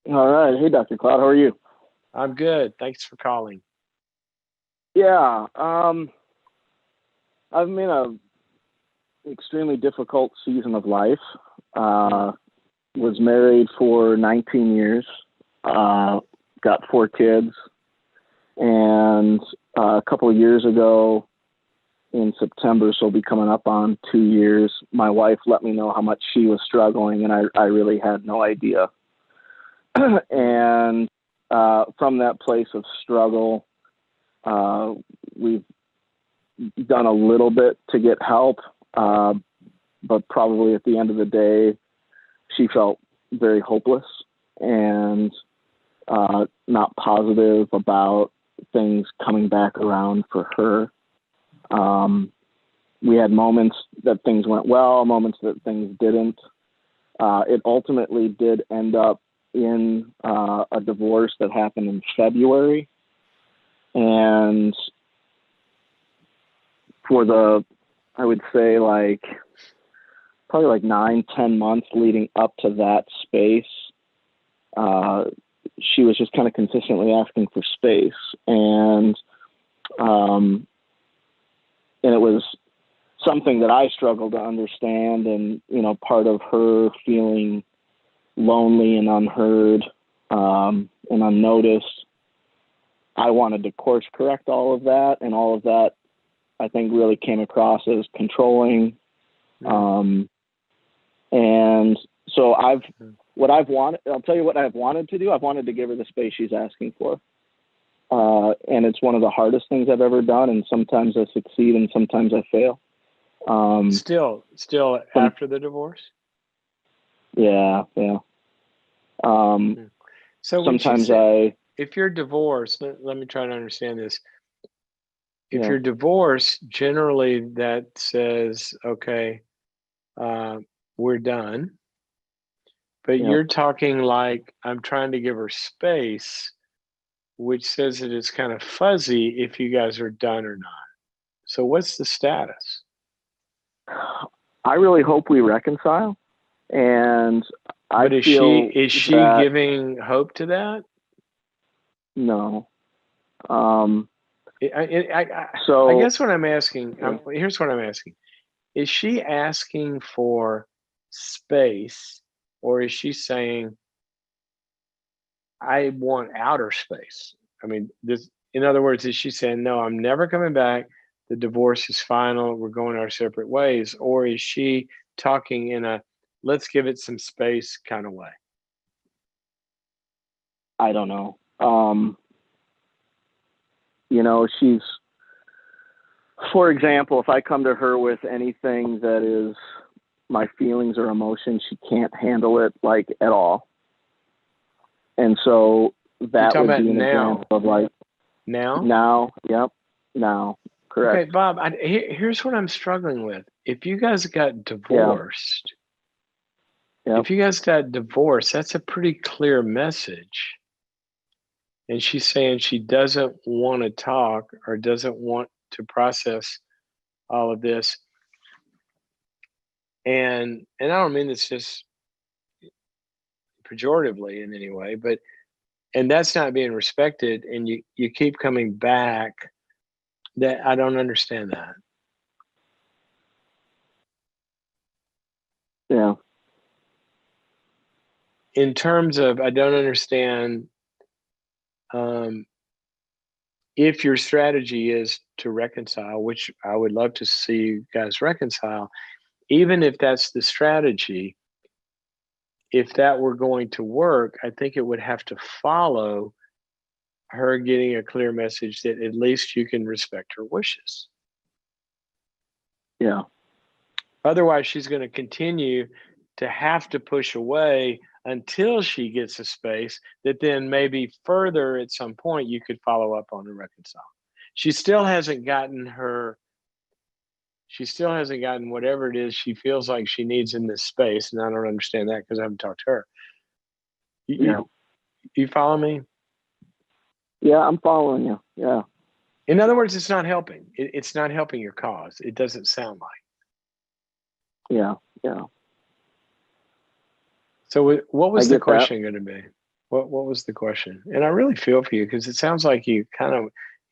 All right. Hey, Dr. Cloud, how are you? I'm good. Thanks for calling. Yeah. I'm in a extremely difficult season of life. Mm, Uh, was married for 19 years. Uh, got four kids, and a couple of years ago, in September, so it'll be coming up on 2 years. My wife let me know how much she was struggling, and I really had no idea. mm, and from that place of struggle, uh, we've done a little bit to get help, uh, but probably at the end of the day, she felt very hopeless and not positive about things coming back around for her. Um, we had moments that things went well, moments that things didn't. It ultimately did end up in a divorce that happened in February. And for I would say probably like 9, 10 months leading up to that space, uh, she was just kind of consistently asking for space, um, and it was something that I struggled to understand, and part of her feeling lonely and unheard, and unnoticed. I wanted to course correct all of that, and all of that I think really came across as controlling. mm, Um, and so mm. I'll tell you what I've wanted to do. I've wanted to give her the space she's asking for. And it's one of the hardest things I've ever done. And sometimes I succeed and sometimes I fail. Um, Still some, after the divorce? yeah, yeah. Um, Mm. So when she sometimes said, I, if you're divorced, let me try to understand this. If yeah, you're divorced, generally that says, okay, uh, we're done. But yeah. you're talking like I'm trying to give her space, which says that it's kind of fuzzy if you guys are done or not. So what's the status? I really hope we reconcile. And I But is she feel is she that giving hope to that? no. Um, I so, guess what I'm asking, yeah, here's what I'm asking. Is she asking for space, or is she saying, I want outer space? I mean, in other words, is she saying, no, I'm never coming back. The divorce is final. We're going our separate ways. Or is she talking in a let's give it some space kind of way? I don't know. She's, for example, if I come to her with anything that is my feelings or emotions, she can't handle it like at all. And so You're that talking would about be an example now. of like Now? now, yep, now, Okay, correct. Bob, here's what I'm struggling with. If you guys got Yeah, divorced, yep. if you guys got divorced, that's a pretty clear message. And she's saying she doesn't want to talk or doesn't want to process all of this. And I don't mean this just pejoratively in any way, but and that's not being respected. And you keep coming back. That I don't understand that. Yeah, In terms of, I don't understand um, if your strategy is to reconcile, which I would love to see you guys reconcile, even if that's the strategy, if that were going to work, I think it would have to follow her getting a clear message that at least you can respect her wishes. yeah, Otherwise, she's going to continue to have to push away until she gets a space that then maybe further at some point you could follow up on and reconcile. She still hasn't gotten her she still hasn't gotten whatever it is she feels like she needs in this space. And I don't understand that because I haven't talked to her. You, yeah, you, you follow me? yeah. I'm following you. Yeah, In other words, it's not helping. It's not helping your cause. It doesn't sound like. yeah, yeah. So, what I was the get that. question going to be? What was the question? And I really feel for you because it sounds like you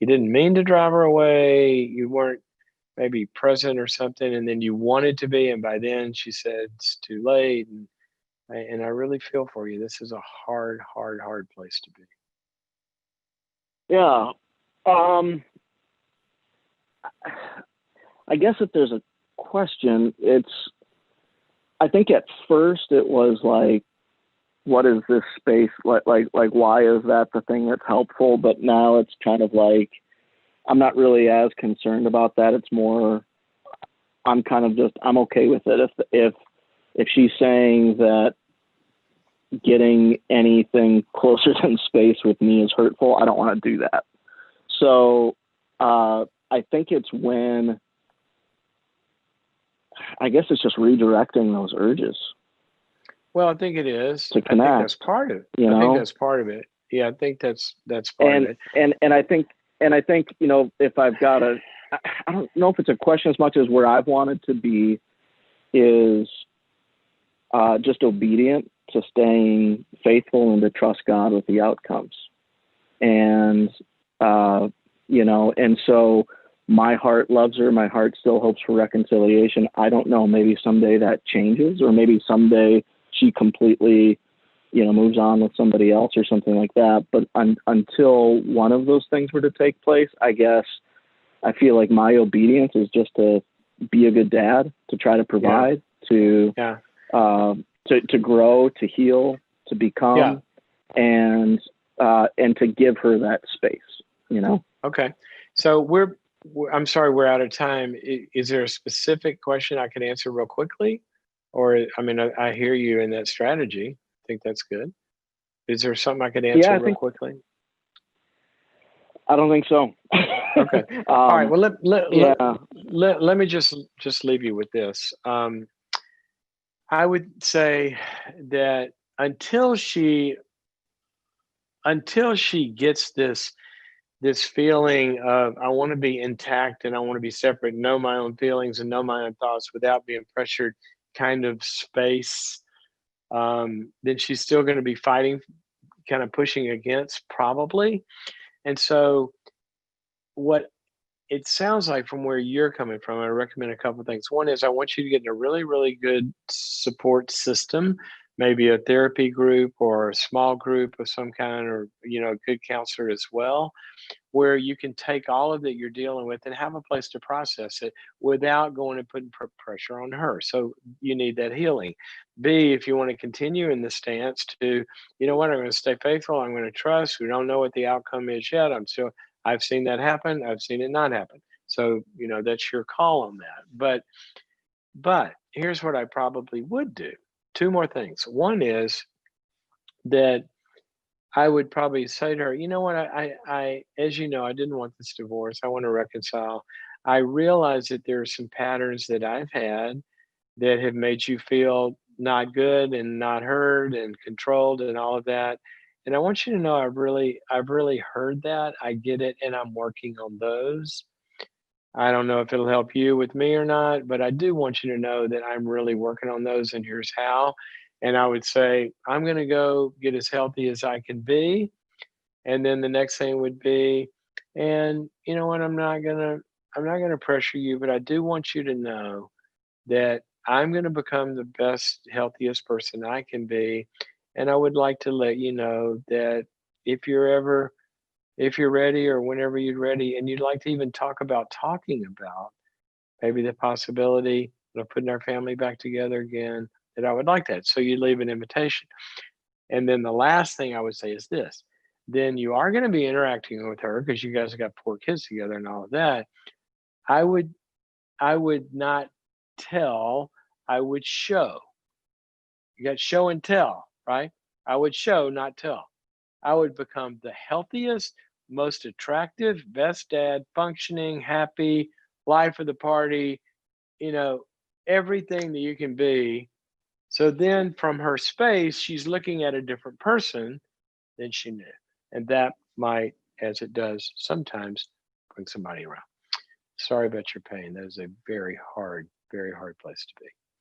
didn't mean to drive her away. You weren't maybe present or something, and then you wanted to be, and by then she said it's too late. And I really feel for you. This is a hard, hard, hard place to be. Yeah. Um, I guess if there's a question, I think at first it was like, what is this space like why is that the thing that's helpful? But now it's kind of like, I'm not really as concerned about that. It's more, I'm okay with it. If she's saying that getting anything closer than space with me is hurtful, I don't want to do that. So I think it's when, I guess it's just redirecting those urges Well, I think it is. to I think connect. that's part of it. You I think know, that's part of it. Yeah, I think that's part of it. and I think if I've got I don't know if it's a question as much as where I've wanted to be is just obedient to staying faithful and to trust God with the outcomes. And, and so my heart loves her. My heart still hopes for reconciliation. I don't know. Maybe someday that changes, or maybe someday she completely, moves on with somebody else or something like that. But until one of those things were to take place, I guess I feel like my obedience is just to be a good dad, to try to provide, Yeah. to grow, to heal, to become, and to give her that space. Okay. So I'm sorry, we're out of time. Is there a specific question I can answer real quickly? Or, I mean, I hear you in that strategy. I think that's good. Is there something I could Yeah, answer real quickly? I don't think so. Okay. All right. Well, yeah. let me just leave you with this. I would say that until she gets this feeling of I want to be intact and I want to be separate, know my own feelings and know my own thoughts without being pressured kind of space, then she's still going to be fighting, kind of pushing against probably. And so what it sounds like from where you're coming from, I recommend a couple of things. One is I want you to get in a really, really good support system, maybe a therapy group or a small group of some kind, or a good counselor as well, where you can take all of that you're dealing with and have a place to process it without going and putting pressure on her. So you need that healing. B, if you want to continue in the stance to, you know what, I'm going to stay faithful. I'm going to trust. We don't know what the outcome is yet. I've seen that happen. I've seen it not happen. So, that's your call on that. But here's what I probably would do. Two more things. One is that I would probably say to her, you know what, as you know, I didn't want this divorce. I want to reconcile. I realize that there are some patterns that I've had that have made you feel not good and not heard and controlled and all of that. And I want you to know I've really heard that. I get it, and I'm working on those. I don't know if it'll help you with me or not, but I do want you to know that I'm really working on those, and here's how. And I would say, I'm going to go get as healthy as I can be. And then the next thing would be, and you know what, I'm not going to pressure you, but I do want you to know that I'm going to become the best, healthiest person I can be. And I would like to let you know that if you're ever if you're ready or whenever you're ready and you'd like to even talking about maybe the possibility of putting our family back together again, that I would like that. So you leave an invitation. And then the last thing I would say is this. Then you are going to be interacting with her because you guys have got 4 kids together and all of that. I would I would not tell, I would show. You got show and tell, right? I would show, not tell. I would become the healthiest, most attractive, best dad, functioning, happy, life of the party, you know, everything that you can be. So then from her space, she's looking at a different person than she knew. And that might, as it does sometimes, bring somebody around. Sorry about your pain. That is a very hard place to be.